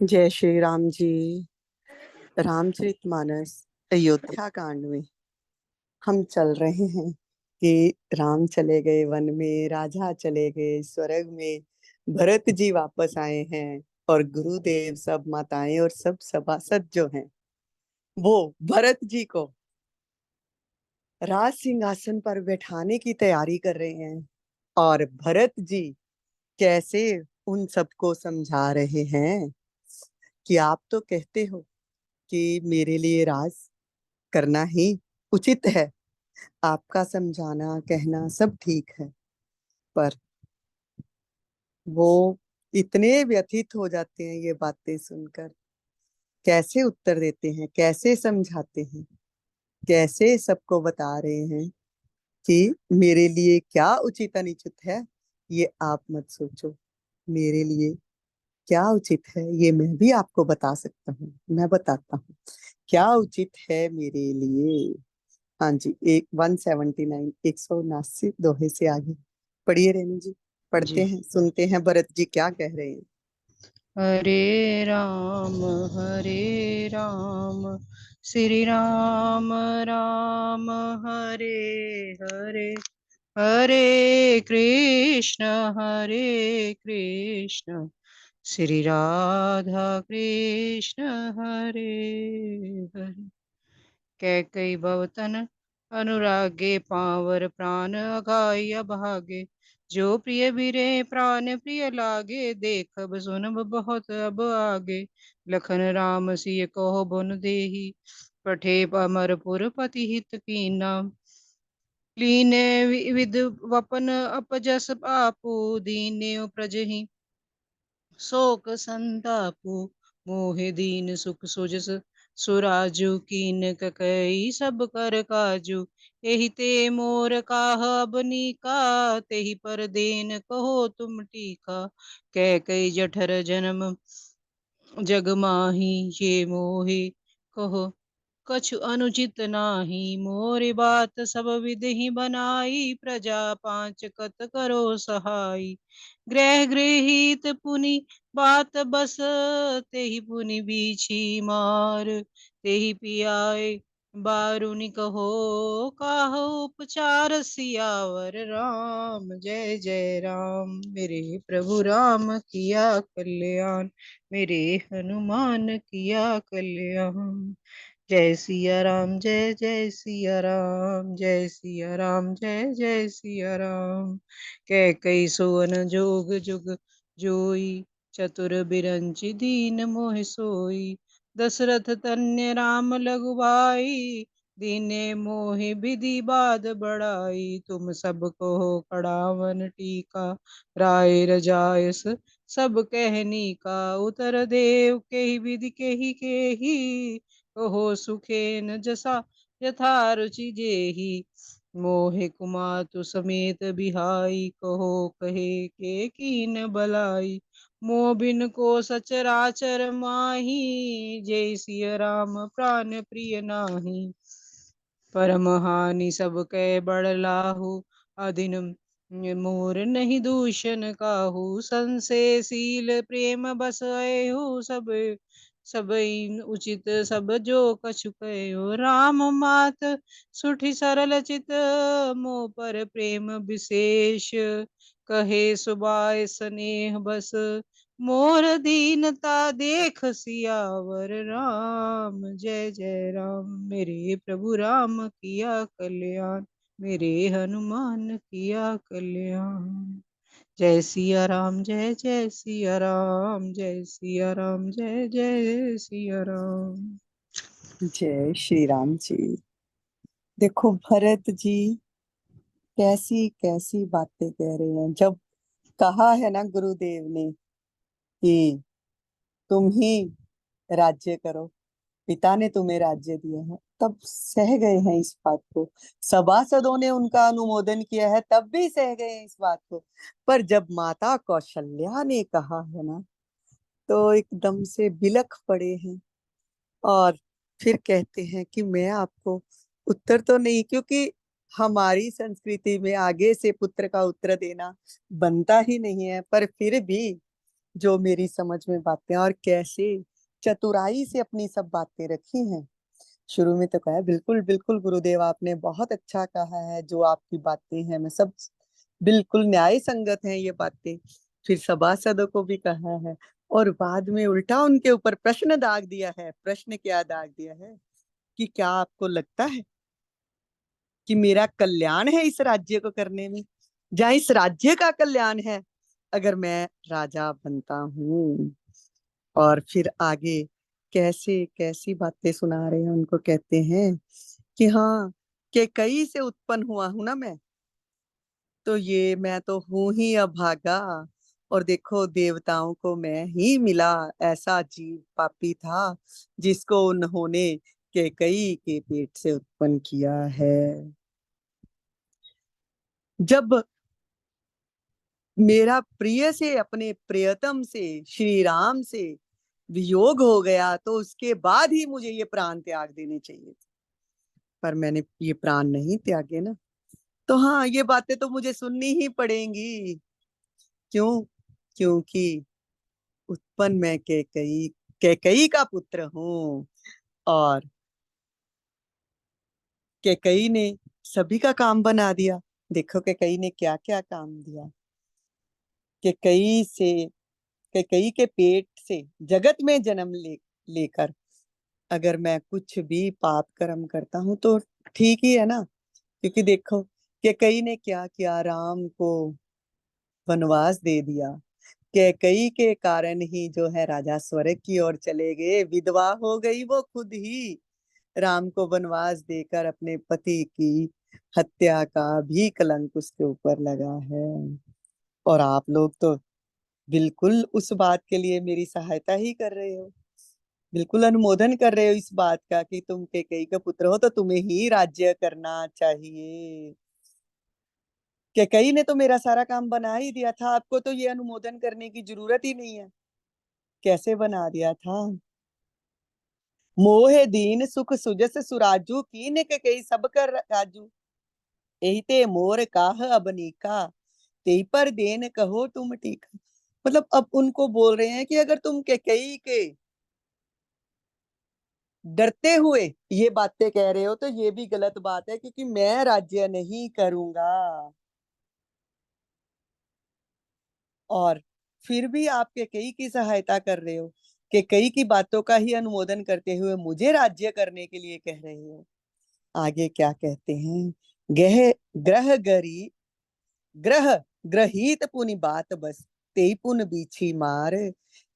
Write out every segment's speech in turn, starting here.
जय श्री राम जी। रामचरितमानस अयोध्या कांड में हम चल रहे हैं कि राम चले गए वन में, राजा चले गए स्वर्ग में, भरत जी वापस आए हैं और गुरुदेव, सब माताएं और सब सभासद जो हैं वो भरत जी को राज सिंहासन पर बैठाने की तैयारी कर रहे हैं। और भरत जी कैसे उन सबको समझा रहे हैं कि आप तो कहते हो कि मेरे लिए राज करना ही उचित है, आपका समझाना कहना सब ठीक है, पर वो इतने व्यथित हो जाते हैं ये बातें सुनकर। कैसे उत्तर देते हैं, कैसे समझाते हैं, कैसे सबको बता रहे हैं कि मेरे लिए क्या उचित अनुचित है ये आप मत सोचो, मेरे लिए क्या उचित है ये मैं भी आपको बता सकता हूँ। मैं बताता हूँ क्या उचित है मेरे लिए। हाँ जी, 179, 179 दोहे से आगे पढ़िए रेणु जी। पढ़ते जी। हैं, सुनते हैं भरत जी क्या कह रहे हैं। हरे राम श्री राम राम हरे हरे, हरे कृष्ण श्री राधा कृष्ण हरे हरे। कैकई भवतन अनुरागे पावर प्राण अघाई अभागे, जो प्रिय बिरे प्राण प्रिय लागे, देखब सुनब बहुत अब आगे। लखन राम सिय कहो बन देहि, पठे अमरपुर पति हित कीना। लीने विध वपन अपजस आपू, दीने प्रजहि शोक संतापू। मोहे दीन सुख सोजस सुराजू, कीन ककई सब कर काजू। एहि ते मोर काह बनीका, तेहि पर देन कहो तुम टीका। कैकई जठर जन्म जग माही, ये मोहे कहो कछु अनुचित नाही। मोरे बात सब विधि बनाई, प्रजा पांच कत करो सहाई। ग्रह गृहीत पुनि बात बस, तेहि पुनि बीछी मार। तेहि पियाए बारुनि कहो, काहू उपचार सियावर राम। जय जय राम, मेरे प्रभु राम किया कल्याण, मेरे हनुमान किया कल्याण। जय सिया राम, जय जय सिया राम, जय सिया राम, जय जय सिया राम। कैकई सोअन जोग जुग जोई, चतुर बिरंचि दीन मोहि सोई। दशरथ तन्य राम लगु भाई, दीने मोहि विधि बाध बढ़ाई। तुम सब कहो कड़ावन टीका, राय रजायस सब कहनी का। उतर देव केहि विधि केहि, कहो सुखेन जसा यथा रुचि जेहि। मोहे कुमातु समेत बिहाई, कहो कहे के कीन बलाई। मोह बिन को सचराचर माही, जय सिया राम प्राण प्रिय नाही। परम हानि सब कै बड़लाहु, अदिन मोर नहीं दूषण काहू। संशयशील प्रेम बस ऐहु, सब सबई उचित सब जो कछु कयो। राम मात सुठि सरल चित, मोह पर प्रेम विशेष। कहे सुबाय स्नेह बस, मोर दीनता देख सियावर राम। जय जय राम, मेरे प्रभु राम किया कल्याण, मेरे हनुमान किया कल्याण। जय सिया राम, जय जय सिया राम, जय सिया राम, जय जय सिया राम। जय श्री राम जी। देखो भरत जी कैसी कैसी बातें कह रहे हैं। जब कहा है ना गुरुदेव ने कि तुम ही राज्य करो, पिता ने तुम्हें राज्य दिया है, तब सह गए हैं इस बात को। सभासदों ने उनका अनुमोदन किया है तब भी सह गए हैं इस बात को। पर जब माता कौशल्या ने कहा है ना, तो एकदम से बिलख पड़े हैं। और फिर कहते हैं कि मैं आपको उत्तर तो नहीं, क्योंकि हमारी संस्कृति में आगे से पुत्र का उत्तर देना बनता ही नहीं है, पर फिर भी जो मेरी समझ में बातें, और कैसे चतुराई से अपनी सब बातें रखी हैं। शुरू में तो कहा बिल्कुल बिल्कुल गुरुदेव, आपने बहुत अच्छा कहा है, जो आपकी बातें हैं मैं सब बिल्कुल न्याय संगत हैं ये बातें। फिर सभासदों को भी कहा है, और बाद में उल्टा उनके ऊपर प्रश्न दाग दिया है। प्रश्न क्या दाग दिया है कि क्या आपको लगता है कि मेरा कल्याण है इस राज्य को करने में, जहाँ इस राज्य का कल्याण है अगर मैं राजा बनता हूँ। और फिर आगे कैसे कैसी बातें सुना रहे हैं उनको, कहते हैं कि हाँ, कि कई से उत्पन्न हुआ हूं ना मैं, तो ये मैं तो हूं ही अभागा। और देखो देवताओं को मैं ही मिला, ऐसा जीव पापी था जिसको उन्होंने कैकई के पेट से उत्पन्न किया है। जब मेरा प्रिय से, अपने प्रियतम से, श्री राम से वियोग हो गया, तो उसके बाद ही मुझे ये प्राण त्याग देने चाहिए थे। पर मैंने ये प्राण नहीं त्यागे ना। तो हाँ, ये बातें तो मुझे सुननी ही पड़ेंगी। क्यों? क्योंकि उत्पन्न मैं कैकई, कैकई का पुत्र हूँ। और कैकई ने सभी का काम बना दिया। देखो कैकई ने क्या क्या काम दिया। कैकई से, कैकई के पेट से जगत में जन्म लेकर अगर मैं कुछ भी पाप कर्म करता हूँ तो ठीक ही है ना। क्योंकि देखो कैकई ने क्या किया, राम को वनवास दे दिया। कैकई के कारण ही जो है राजा स्वर्ग की ओर चले गए, विधवा हो गई वो खुद ही। राम को वनवास देकर अपने पति की हत्या का भी कलंक उसके ऊपर लगा है। और आप लोग तो बिल्कुल उस बात के लिए मेरी सहायता ही कर रहे हो, बिल्कुल अनुमोदन कर रहे हो इस बात का कि तुम कैकेयी का पुत्र हो तो तुम्हें ही राज्य करना चाहिए। कैकेयी ने तो मेरा सारा काम बना ही दिया था, आपको तो ये अनुमोदन करने की जरूरत ही नहीं है। कैसे बना दिया था? मोहे दीन सुख सुजस सुराजू कीन कैकेयी सब कर राजू, यही ते मोर काह अबनीका, ते पर देन कहो तुम टीका। मतलब अब उनको बोल रहे हैं कि अगर तुम कैकेयी के डरते हुए ये बातें कह रहे हो तो ये भी गलत बात है, क्योंकि मैं राज्य नहीं करूंगा। और फिर भी आप कैकेयी की सहायता कर रहे हो, कैकेयी की बातों का ही अनुमोदन करते हुए मुझे राज्य करने के लिए कह रहे हो। आगे क्या कहते हैं? गह ग्रह गरी ग्रह ग्रहित पुनि बात बस, ते पुन बीछी मार,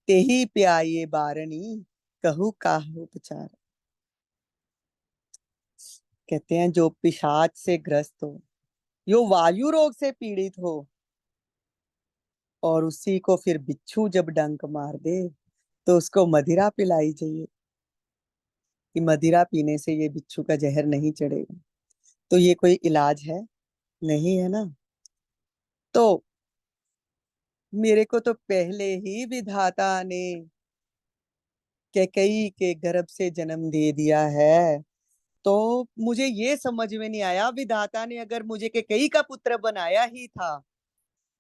ते ही प्याये बारणी, कहू काहू उपचार। कहते हैं जो पिशाच से ग्रस्त हो, जो वायु रोग से पीड़ित हो, और उसी को फिर बिच्छू जब डंक मार दे तो उसको मदिरा पिलाई चाहिए कि मदिरा पीने से ये बिच्छू का जहर नहीं चढ़ेगा। तो ये कोई इलाज है? नहीं है ना। तो मेरे को तो पहले ही विधाता ने कैकेयी के गर्भ से जन्म दे दिया है। तो मुझे ये समझ में नहीं आया, विधाता ने अगर मुझे कैकेयी का पुत्र बनाया ही था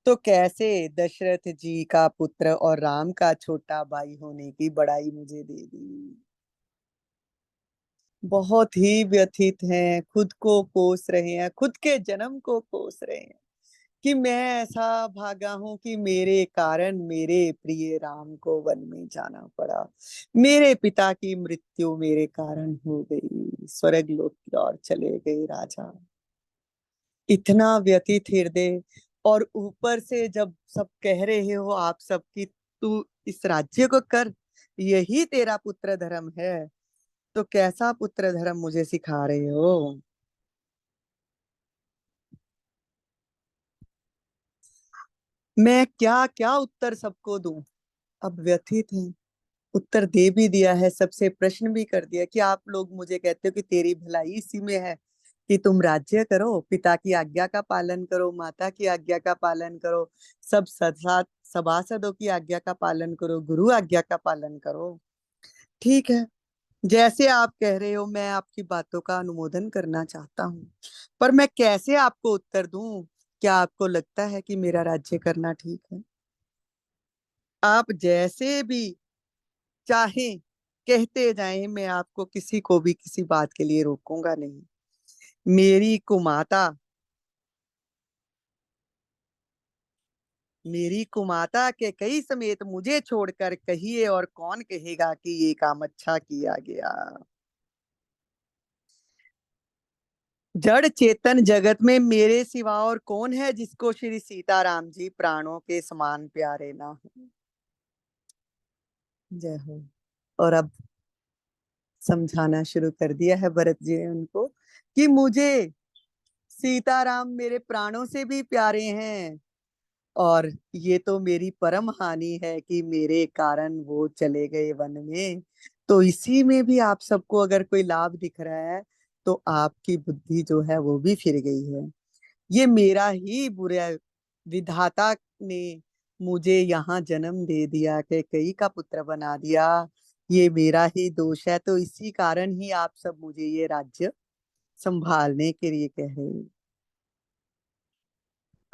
तो कैसे दशरथ जी का पुत्र और राम का छोटा भाई होने की बड़ाई मुझे दे दी। बहुत ही व्यथित हैं, खुद को कोस रहे हैं, खुद के जन्म को कोस रहे हैं कि मैं ऐसा भागा हूं कि मेरे कारण मेरे प्रिय राम को वन में जाना पड़ा, मेरे पिता की मृत्यु मेरे कारण हो गई, स्वर्ग लोक की ओर चले गए राजा। इतना व्यथित हृदय, और ऊपर से जब सब कह रहे हो आप सब कि तू इस राज्य को कर, यही तेरा पुत्र धर्म है, तो कैसा पुत्र धर्म मुझे सिखा रहे हो? मैं क्या क्या उत्तर सबको दूं? अब व्यथित है, उत्तर दे भी दिया है, सबसे प्रश्न भी कर दिया कि आप लोग मुझे कहते हो कि तेरी भलाई इसी में है कि तुम राज्य करो, पिता की आज्ञा का पालन करो, माता की आज्ञा का पालन करो, सब सभासदों की आज्ञा का पालन करो, गुरु आज्ञा का पालन करो। ठीक है, जैसे आप कह रहे हो मैं आपकी बातों का अनुमोदन करना चाहता हूँ, पर मैं कैसे आपको उत्तर दूं? क्या आपको लगता है कि मेरा राज्य करना ठीक है? आप जैसे भी चाहें कहते जाएं, मैं आपको किसी को भी किसी बात के लिए रोकूंगा नहीं। मेरी कुमाता, मेरी कुमाता के कई समेत मुझे छोड़कर कहिए और कौन कहेगा कि ये काम अच्छा किया गया। जड़ चेतन जगत में मेरे सिवा और कौन है जिसको श्री सीताराम जी प्राणों के समान प्यारे ना हो। जय हो। और अब समझाना शुरू कर दिया है भरत जी ने उनको कि मुझे सीताराम मेरे प्राणों से भी प्यारे हैं, और ये तो मेरी परम हानि है कि मेरे कारण वो चले गए वन में। तो इसी में भी आप सबको अगर कोई लाभ दिख रहा है तो आपकी बुद्धि जो है वो भी फिर गई है। ये मेरा ही बुरा, विधाता ने मुझे यहाँ जन्म दे दिया कि कई का पुत्र बना दिया। ये मेरा ही दोष है, तो इसी कारण ही आप सब मुझे ये राज्य संभालने के लिए कह रहे हो।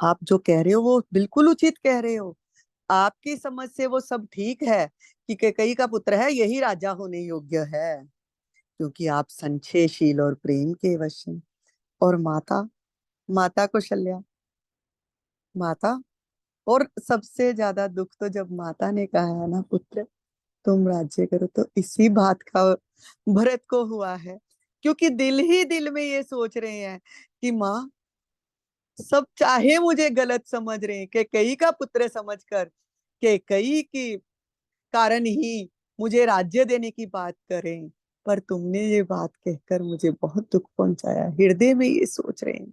आप जो कह रहे हो वो बिल्कुल उचित कह रहे हो। आपकी समझ से वो सब ठीक है कि कैकेयी का पुत्र है यही राजा होने योग्य है, क्योंकि आप संशयशील और प्रेम के वश हैं। और माता, माता कौशल्या, माता, और सबसे ज्यादा दुख तो जब माता ने कहा है ना पुत्र तुम राज्य करो, तो इसी बात का भरत को हुआ है। क्योंकि दिल ही दिल में ये सोच रहे हैं कि माँ, सब चाहे मुझे गलत समझ रहे हैं, कैकेयी का पुत्र समझकर कैकेयी की कारण ही मुझे राज्य देने की बात करें, पर तुमने ये बात कहकर मुझे बहुत दुख पहुंचाया, हृदय में ये सोच रहे हैं।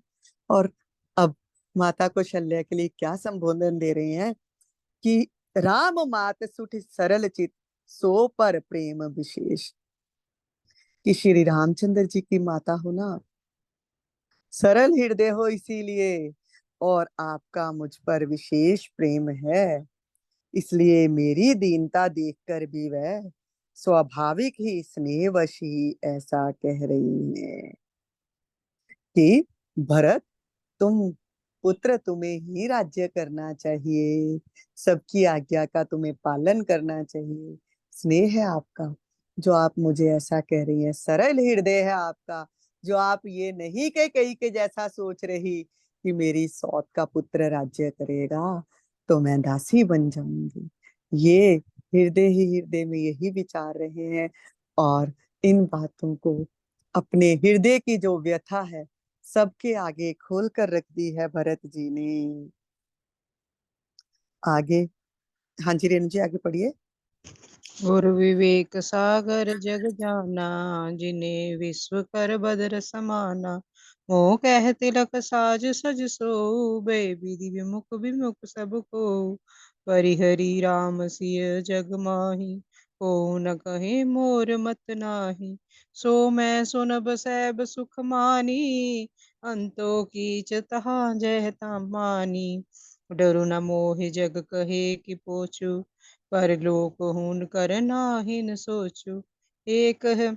और अब माता कौशल्या के लिए क्या संबोधन दे रहे हैं कि राम मात सुठ सरल चित, सो पर प्रेम विशेष। कि श्री रामचंद्र जी की माता हो ना, सरल हृदय हो इसीलिए, और आपका मुझ पर विशेष प्रेम है, इसलिए मेरी दीनता देखकर भी वह स्वाभाविक ही स्नेहवश ही ऐसा कह रही है कि भरत, तुम पुत्र, तुम्हें ही राज्य करना चाहिए, सबकी आज्ञा का तुम्हें पालन करना चाहिए। स्नेह है आपका जो आप मुझे ऐसा कह रही हैं, सरल हृदय है आपका जो आप ये नहीं कह कही के जैसा सोच रही कि मेरी सौत का पुत्र राज्य करेगा तो मैं दासी बन जाऊंगी। ये हृदय ही हृदय में यही विचार रहे हैं, और इन बातों को, अपने हृदय की जो व्यथा है सबके आगे खोल कर रख दी है भरत जी ने। आगे, हाँ जी रेणु जी आगे पढ़िए। और विवेक सागर जग जाना, जिन्हें विश्व कर बदर समाना। मोह कह तिलक साज सज सोबे, विधि विमुख विमुख सब को। परिहरि राम सिय जग माही, को न कहे मोर मत नाही। सो मैं सुनब सैब सुख मानी, अंतो कीच तहा जय ता मानी। डरु न मोहि जग कहे कि पोछू, परलोक हुन कर नाहिन सोचू। एक है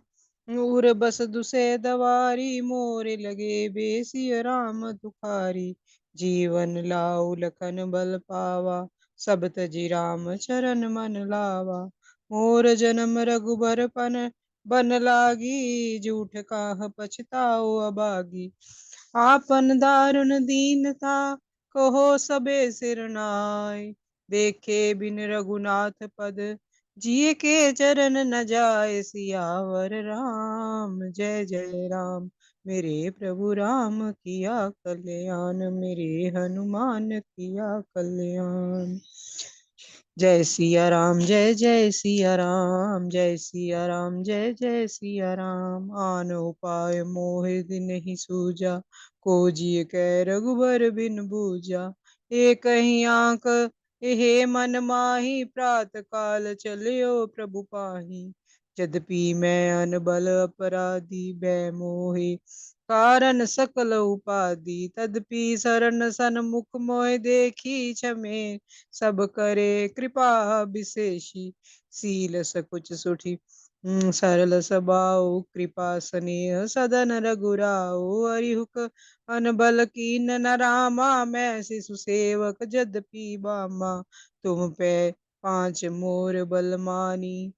उर बस दुसे दवारी, मोरे लगे बेसिय राम दुखारी। जीवन लाऊ लखन बल पावा, सब तजी राम चरण मन लावा। मोर जन्म रघुबर पन बन लागी, जूठ काह पछताओ अबागी। आपन दारुण दीनता, कहो सबे सिर नाय। देखे बिन रघुनाथ पद, जिय के चरण न जाय। सियावर राम जय जय राम, मेरे प्रभु राम किया कल्याण। मेरे हनुमान किया कल्याण। जय सिया राम जय जय सिया राम, जय सिया राम जय जय सिया राम। आन उपाय मोहि नहीं सूझा, को जिय कै रघुबर बिन बूझा। एक ही आंख हे मन माही, प्रात काल चलियो प्रभु पाही। यद्यपि मैं अनबल अपराधी, भय मोहि कारण सकल उपाधि। तदपि शरण सन्मुख मोहि देखी, छमे सब करे कृपा विशेषी। सील सकुच सुठी सरल स्वभाव, कृपा स्नेह सदन रघुराऊ। हरिहुक अनबल कीन न रामा, मैं शिशु सेवक जद्यपि बामा। तुम पे पांच मोर बलमानी,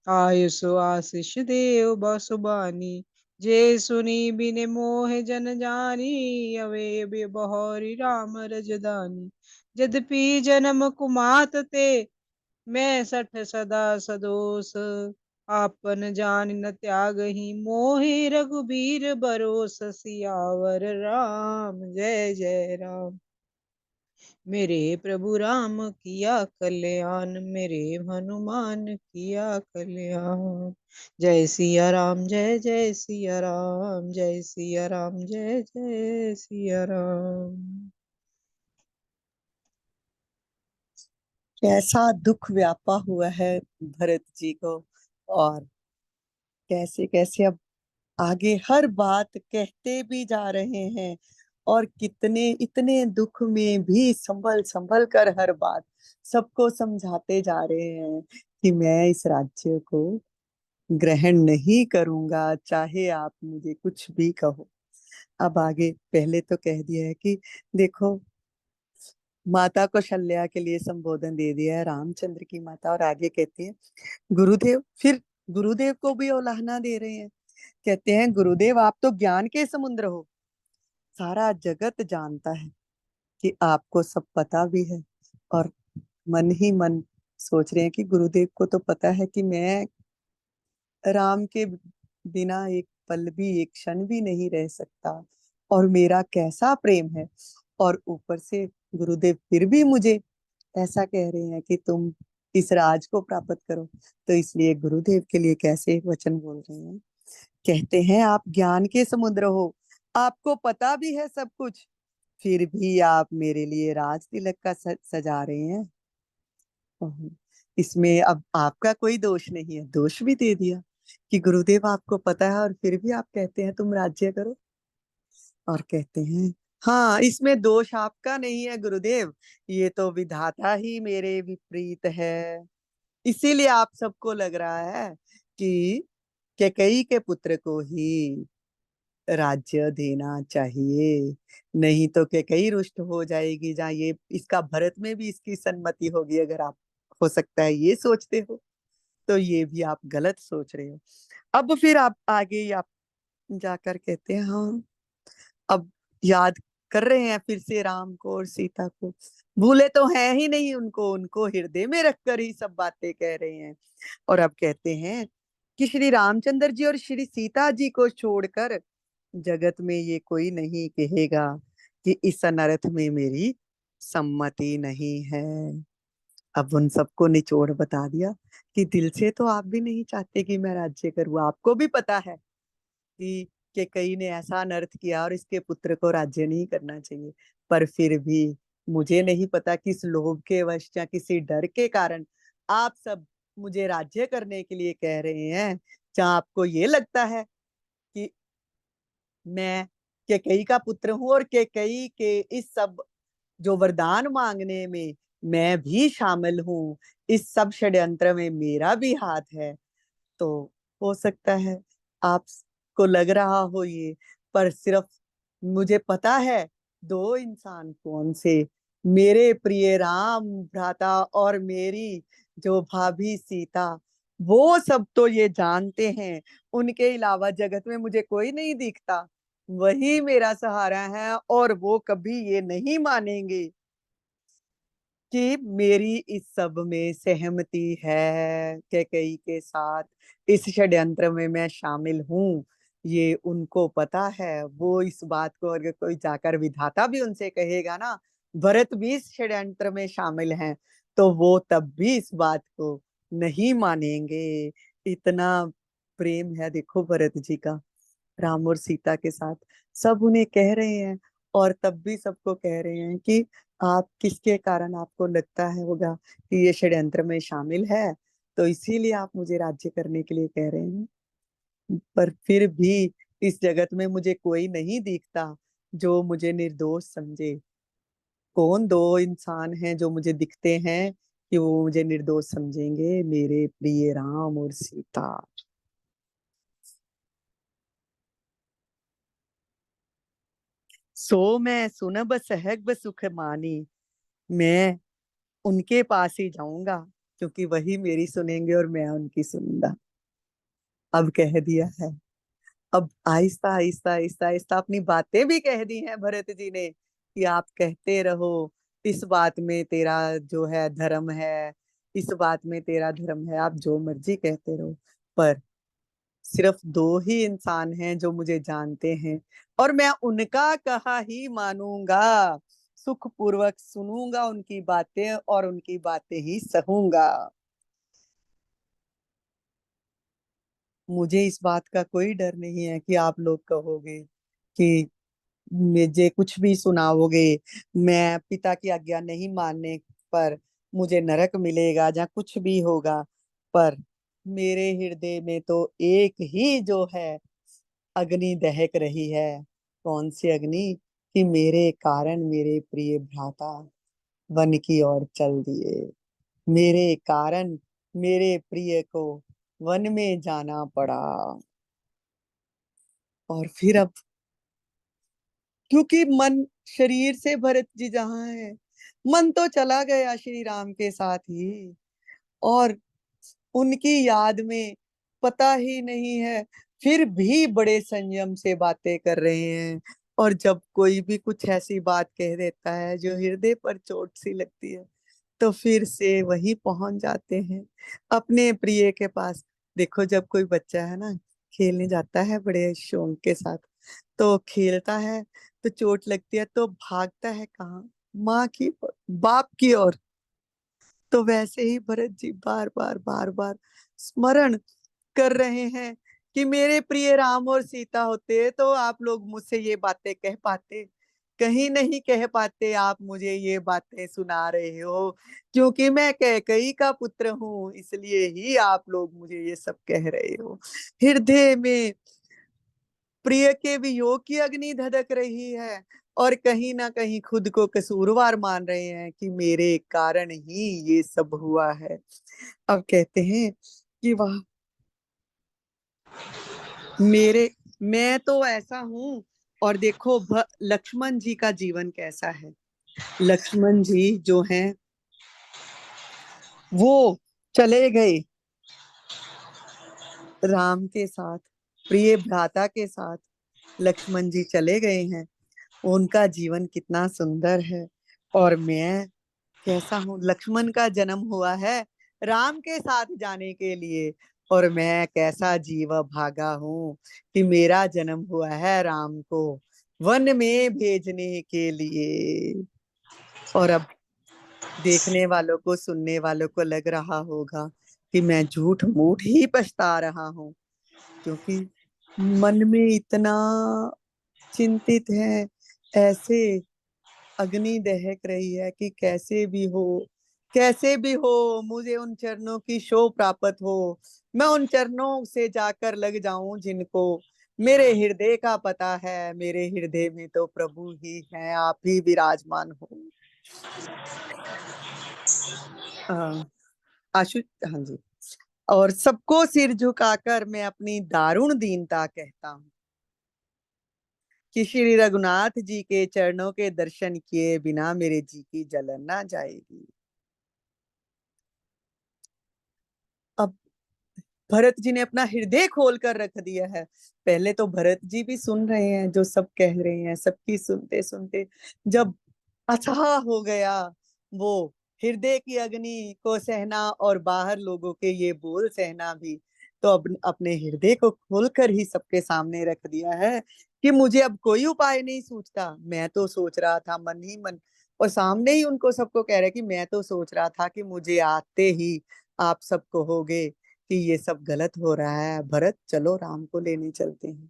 आयुषो आशीष देव बसुबानी। जे सुनी बिन मोह जन जानी, अवे बे बहोरी राम रजदानी। यद्यपि जन्म कुमात ते, मैं सठ सदा सदोष। आपन जान न त्यागहि मोहि, रघुबीर बरोस। सियावर राम जय जय राम। मेरे प्रभु राम किया कल्याण, मेरे हनुमान किया कल्याण। जय सिया राम जय जय सिया राम, जय सिया राम जय जय सिया राम। कैसा दुख व्यापा हुआ है भरत जी को, और कैसे कैसे अब आगे हर बात कहते भी जा रहे हैं, और कितने इतने दुख में भी संभल संभल कर हर बात सबको समझाते जा रहे हैं कि मैं इस राज्य को ग्रहण नहीं करूंगा, चाहे आप मुझे कुछ भी कहो। अब आगे पहले तो कह दिया है कि देखो, माता कौशल्या के लिए संबोधन दे दिया है, रामचंद्र की माता, और आगे कहते हैं गुरुदेव, फिर गुरुदेव को भी उलाहना दे रहे हैं। कहते हैं गुरुदेव, आप तो ज्ञान के समुद्र हो, सारा जगत जानता है कि आपको सब पता भी है। और मन ही मन सोच रहे हैं कि गुरुदेव को तो पता है कि मैं राम के बिना एक पल भी, एक क्षण भी नहीं रह सकता, और मेरा कैसा प्रेम है। और ऊपर से गुरुदेव फिर भी मुझे ऐसा कह रहे हैं कि तुम इस राज को प्राप्त करो। तो इसलिए गुरुदेव के लिए कैसे वचन बोल रहे हैं। कहते हैं आप ज्ञान के समुद्र हो, आपको पता भी है सब कुछ, फिर भी आप मेरे लिए राज तिलक का सजा रहे हैं। ओहो, इसमें अब आपका कोई दोष नहीं है, दोष भी दे दिया कि गुरुदेव आपको पता है और फिर भी आप कहते हैं तुम राज्य करो। और कहते हैं हाँ, इसमें दोष आपका नहीं है गुरुदेव, ये तो विधाता ही मेरे विपरीत है। इसीलिए आप सबको लग रहा है कि कैकेयी के पुत्र को ही राज्य देना चाहिए, नहीं तो कैकेयी रुष्ट हो जाएगी। जहाँ ये इसका भरत में भी इसकी सम्मति होगी, अगर आप हो सकता है ये सोचते हो, तो ये भी आप गलत सोच रहे हो। अब फिर आप आगे आप जाकर कहते हैं हाँ, अब याद कर रहे हैं फिर से राम को और सीता को, भूले तो हैं ही नहीं उनको, उनको हृदय में रखकर ही सब बातें कह रहे हैं। और अब कहते हैं कि श्री रामचंद्र जी और श्री सीता जी को छोड़कर जगत में ये कोई नहीं कहेगा कि इस अनर्थ में मेरी सम्मति नहीं है। अब उन सबको निचोड़ बता दिया कि दिल से तो आप भी नहीं चाहते कि मैं राज्य करूं, आपको भी पता है कि कई ने ऐसा अनर्थ किया और इसके पुत्र को राज्य नहीं करना चाहिए, पर फिर भी मुझे नहीं पता किस लोभ के वश या किसी डर के कारण आप सब मुझे राज्य करने के लिए कह रहे हैं। जहाँ आपको ये लगता है कि मैं कैकेयी का पुत्र हूं और कैकेयी के इस सब जो वरदान मांगने में मैं भी शामिल हूँ, इस सब षड्यंत्र में मेरा भी हाथ है, तो हो सकता है आपको लग रहा हो ये, पर सिर्फ मुझे पता है दो इंसान कौन से, मेरे प्रिय राम भ्राता और मेरी जो भाभी सीता, वो सब तो ये जानते हैं। उनके अलावा जगत में मुझे कोई नहीं दिखता, वही मेरा सहारा है, और वो कभी ये नहीं मानेंगे कि मेरी इस सब में सहमति है कैकेयी के साथ, इस षड्यंत्र में मैं शामिल हूँ। ये उनको पता है, वो इस बात को अगर कोई जाकर विधाता भी उनसे कहेगा ना भरत भी इस षड्यंत्र में शामिल हैं, तो वो तब भी इस बात को नहीं मानेंगे। इतना प्रेम है देखो भरत जी का राम और सीता के साथ, सब उन्हें कह रहे हैं, और तब भी सबको कह रहे हैं कि आप किसके कारण आपको लगता है होगा कि ये षड्यंत्र में शामिल है, तो इसीलिए आप मुझे राज्य करने के लिए कह रहे हैं। पर फिर भी इस जगत में मुझे कोई नहीं दिखता जो मुझे निर्दोष समझे। कौन दो इंसान हैं जो मुझे दिखते हैं कि वो मुझे निर्दोष समझेंगे? मेरे प्रिय राम और सीता। सो मैं सुनब सहग सुख मानी, मैं उनके पास ही जाऊंगा। क्योंकि वही मेरी सुनेंगे और मैं उनकी सुनूंगा। अब कह दिया है। अब आहिस्ता आहिस्ता आहिस्ता आहिस्ता अपनी बातें भी कह दी हैं भरत जी ने कि आप कहते रहो, इस बात में तेरा जो है धर्म है, इस बात में तेरा धर्म है, आप जो मर्जी कहते रहो, पर सिर्फ दो ही इंसान हैं जो मुझे जानते हैं, और मैं उनका कहा ही मानूंगा, सुख पूर्वक सुनूंगा उनकी बातें और उनकी बातें ही सहूंगा। मुझे इस बात का कोई डर नहीं है कि आप लोग कहोगे कि मुझे कुछ भी सुनाओगे, मैं पिता की आज्ञा नहीं मानने पर मुझे नरक मिलेगा या कुछ भी होगा। पर मेरे हृदय में तो एक ही जो है अग्नि दहक रही है। कौन सी अग्नि? कि मेरे कारण मेरे प्रिय भ्राता वन की ओर चल दिए, मेरे कारण मेरे प्रिय को वन में जाना पड़ा। और फिर अब क्योंकि मन शरीर से भरत जी जहाँ है, मन तो चला गया श्री राम के साथ ही, और उनकी याद में पता ही नहीं है, फिर भी बड़े संयम से बातें कर रहे हैं। और जब कोई भी कुछ ऐसी बात कह देता है जो हृदय पर चोट सी लगती है, तो फिर से वही पहुंच जाते हैं अपने प्रिय के पास। देखो, जब कोई बच्चा है ना, खेलने जाता है बड़े शौक के साथ, तो खेलता है, तो चोट लगती है तो भागता है कहाँ? माँ की ओर, बाप की ओर। तो वैसे ही भरत जी बार बार स्मरण कर रहे हैं कि मेरे प्रिय राम और सीता होते तो आप लोग मुझसे ये बातें कह पाते, कहीं नहीं कह पाते। आप मुझे ये बातें सुना रहे हो क्योंकि मैं कैकई का पुत्र हूँ, इसलिए ही आप लोग मुझे ये सब कह रहे हो। हृदय में प्रिय के वियोग की अग्नि धधक रही है, और कहीं ना कहीं खुद को कसूरवार मान रहे हैं कि मेरे कारण ही ये सब हुआ है। अब कहते हैं कि वाह, मेरे मैं तो ऐसा हूं, और देखो लक्ष्मण जी का जीवन कैसा है। लक्ष्मण जी जो हैं वो चले गए राम के साथ, प्रिय भ्राता के साथ लक्ष्मण जी चले गए हैं। उनका जीवन कितना सुंदर है, और मैं कैसा हूँ? लक्ष्मण का जन्म हुआ है राम के साथ जाने के लिए, और मैं कैसा जीव भागा हूँ कि मेरा जन्म हुआ है राम को वन में भेजने के लिए। और अब देखने वालों को, सुनने वालों को लग रहा होगा कि मैं झूठ मूठ ही पछता रहा हूँ, क्योंकि मन में इतना चिंतित है, ऐसे अग्नि दहक रही है कि कैसे भी हो, कैसे भी हो मुझे उन चरणों की शो प्राप्त हो, मैं उन चरणों से जाकर लग जाऊं जिनको मेरे हृदय का पता है। मेरे हृदय में तो प्रभु ही हैं, आप ही विराजमान हो। अ, आशु हाँ जी। और सबको सिर झुकाकर मैं अपनी दारुण दीनता कहता हूँ कि श्री रघुनाथ जी के चरणों के दर्शन किए बिना मेरे जी की जलन ना जाएगी। अब भरत जी ने अपना हृदय खोल कर रख दिया है। पहले तो भरत जी भी सुन रहे हैं जो सब कह रहे हैं, सबकी सुनते सुनते जब अथाह हो गया वो हृदय की अग्नि को सहना और बाहर लोगों के ये बोल सहना भी, तो अब अपने हृदय को खोलकर ही सबके सामने रख दिया है कि मुझे अब कोई उपाय नहीं सूझता। मैं तो सोच रहा था मन ही मन, और सामने ही उनको सबको कह रहे कि मैं तो सोच रहा था कि मुझे आते ही आप सब कहोगे कि ये सब गलत हो रहा है, भरत चलो राम को लेने चलते हैं।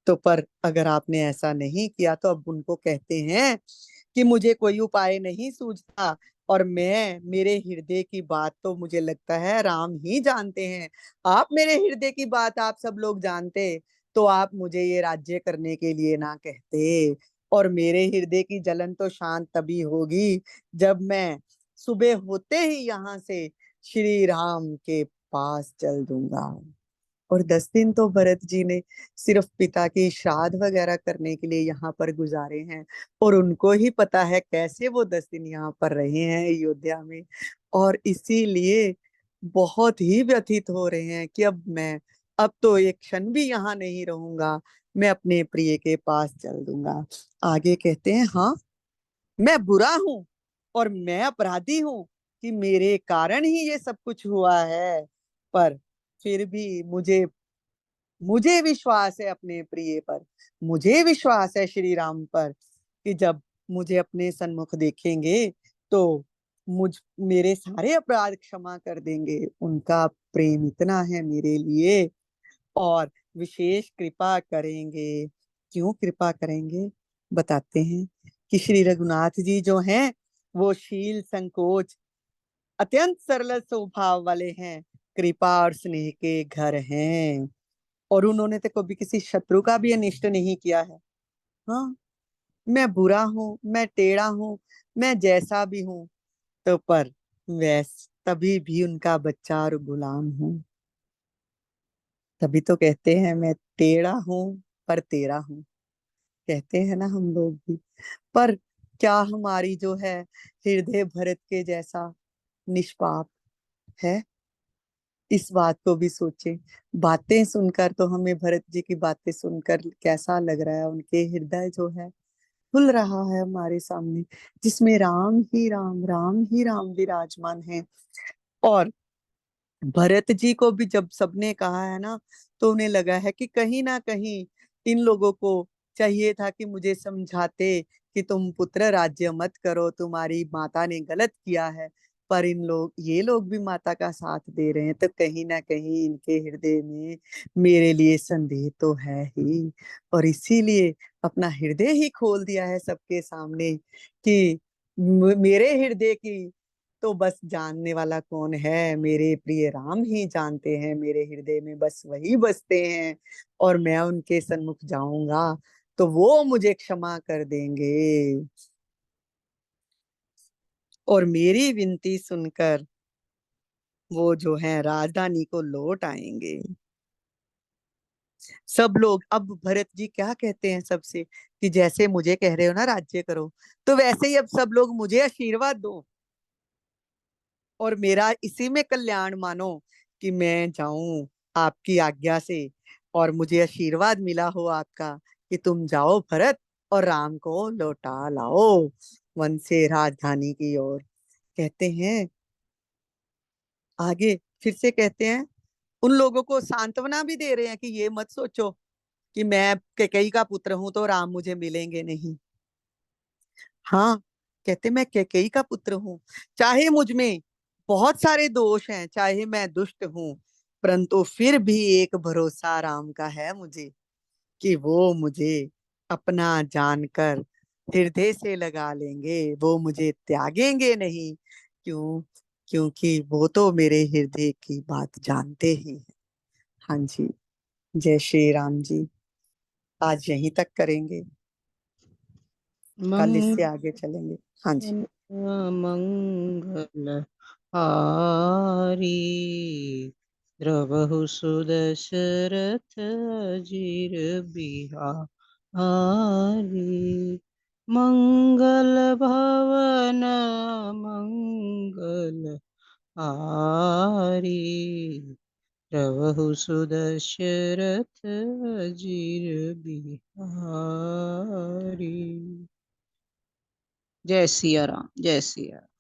तो पर अगर आपने ऐसा नहीं किया तो अब उनको कहते हैं कि मुझे कोई उपाय नहीं सूझता, और मैं मेरे हृदय की बात तो मुझे लगता है राम ही जानते हैं। आप मेरे हृदय की बात आप सब लोग जानते तो आप मुझे ये राज्य करने के लिए ना कहते। और मेरे हृदय की जलन तो शांत तभी होगी जब मैं सुबह होते ही यहाँ से श्री राम के पास चल दूंगा। और 10 दिन तो भरत जी ने सिर्फ पिता की श्राद्ध वगैरह करने के लिए यहाँ पर गुजारे हैं। और उनको ही पता है कैसे वो 10 दिन यहाँ पर रहे हैं अयोध्या में। और इसीलिए बहुत ही व्यथित हो रहे हैं कि अब तो एक क्षण भी यहाँ नहीं रहूंगा, मैं अपने प्रिय के पास चल दूंगा। आगे कहते हैं, हाँ, मैं बुरा हूं और मैं अपराधी हूं कि मेरे कारण ही ये सब कुछ हुआ है। पर फिर भी मुझे मुझे विश्वास है अपने प्रिय पर, मुझे विश्वास है श्री राम पर कि जब मुझे अपने सन्मुख देखेंगे तो मुझ मेरे सारे अपराध क्षमा कर देंगे। उनका प्रेम इतना है मेरे लिए, और विशेष कृपा करेंगे। क्यों कृपा करेंगे, बताते हैं कि श्री रघुनाथ जी जो हैं वो शील संकोच अत्यंत सरल स्वभाव वाले हैं, कृपा और स्नेह के घर हैं। और उन्होंने तो कभी किसी शत्रु का भी अनिष्ट नहीं किया है। हाँ, मैं बुरा हूं, मैं टेढ़ा हूं, मैं जैसा भी हूं, तो पर वैस तभी भी उनका बच्चा और गुलाम हूँ। तभी तो कहते हैं मैं टेढ़ा हूँ पर तेरा हूँ, कहते हैं ना हम लोग भी। पर क्या हमारी जो है हृदय भरत के जैसा निष्पाप है? इस बात को भी सोचें। बातें सुनकर तो हमें भरत जी की बातें सुनकर कैसा लग रहा है, उनके हृदय जो है खुल रहा है हमारे सामने, जिसमें राम ही राम, राम ही राम विराजमान है। और भरत जी को भी जब सबने कहा है ना, तो उन्हें लगा है कि कहीं ना कहीं इन लोगों को चाहिए था कि मुझे समझाते कि तुम पुत्र राज्य मत करो, तुम्हारी माता ने गलत किया है। पर ये लोग भी माता का साथ दे रहे हैं, तो कहीं ना कहीं इनके हृदय में मेरे लिए संदेह तो है ही। और इसीलिए अपना हृदय ही खोल दिया है सबके सामने कि मेरे हृदय की तो बस जानने वाला कौन है, मेरे प्रिय राम ही जानते हैं, मेरे हृदय में बस वही बसते हैं। और मैं उनके सन्मुख जाऊंगा तो वो मुझे क्षमा कर देंगे और मेरी विनती सुनकर वो जो है राजधानी को लौट आएंगे। सब लोग अब भरत जी क्या कहते हैं सबसे कि जैसे मुझे कह रहे हो ना राज्य करो, तो वैसे ही अब सब लोग मुझे आशीर्वाद दो और मेरा इसी में कल्याण मानो कि मैं जाऊं आपकी आज्ञा से, और मुझे आशीर्वाद मिला हो आपका कि तुम जाओ भरत और राम को लौटा लाओ वन से राजधानी की ओर। कहते हैं आगे, फिर से कहते हैं, उन लोगों को सांत्वना भी दे रहे हैं कि ये मत सोचो कि मैं कैकेयी का पुत्र हूं तो राम मुझे मिलेंगे नहीं। हाँ, कहते मैं कैकेयी का पुत्र हूँ, चाहे मुझ में बहुत सारे दोष हैं, चाहे मैं दुष्ट हूँ, परंतु फिर भी एक भरोसा राम का है मुझे कि वो मुझे अपना जानकर हृदय से लगा लेंगे, वो मुझे त्यागेंगे नहीं। क्यों? क्योंकि वो तो मेरे हृदय की बात जानते ही हैं। हाँ जी, जय श्री राम जी। आज यहीं तक करेंगे, कल इससे आगे चलेंगे। हाँ जी। मंगल हारी द्रवहु सुदशरथ अजीर बिहारी मंगल भवन मंगल हारी प्रभु सुदशरथ अजीर बिहारी। जय सिया राम, जय सिया राम।